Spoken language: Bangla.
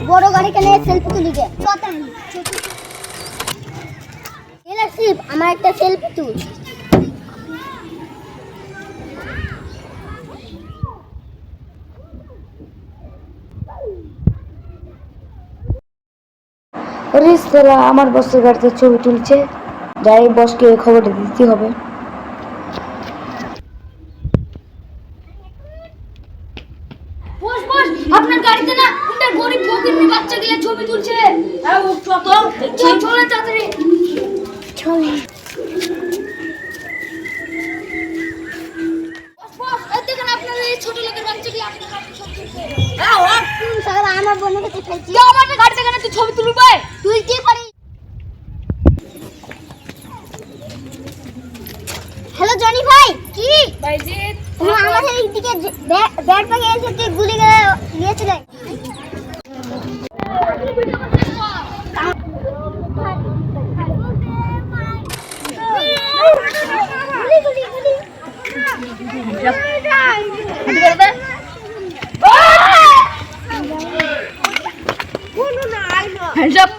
বড় গাড়ি কেনে সেলফি তুলি গে আমার একটা সেলফি তুল। তারা আমার বসের গাড়িতে ছবি তুলছে, যাই বসকে খবরটা দিতে হবে। বস বস, আপনার গাড়িতে না একটা গরিব ফকির বাচ্চা গিয়ে ছবি তুলছে। হ্যাঁ ও কত দেখছি, চলে তাড়াতাড়ি চল। বস বস, এই দেখেন আপনার এই ছোট লোকের বাচ্চা গিয়ে আপনার গাড়িতে ছবি তুলছে। হ্যাঁ ও সারা আমার বোনের কাছে খেলছি। তুই আমার গাড়িতে কেন তুই ছবি তুলবি? তুলতে পারি। হ্যালো জনি ভাই, কি ভাইজিৎ তুমি আমাদের এইদিকে ব্যাট পাকে এসে তুই গুলি নিয়েছিলে। Hands up!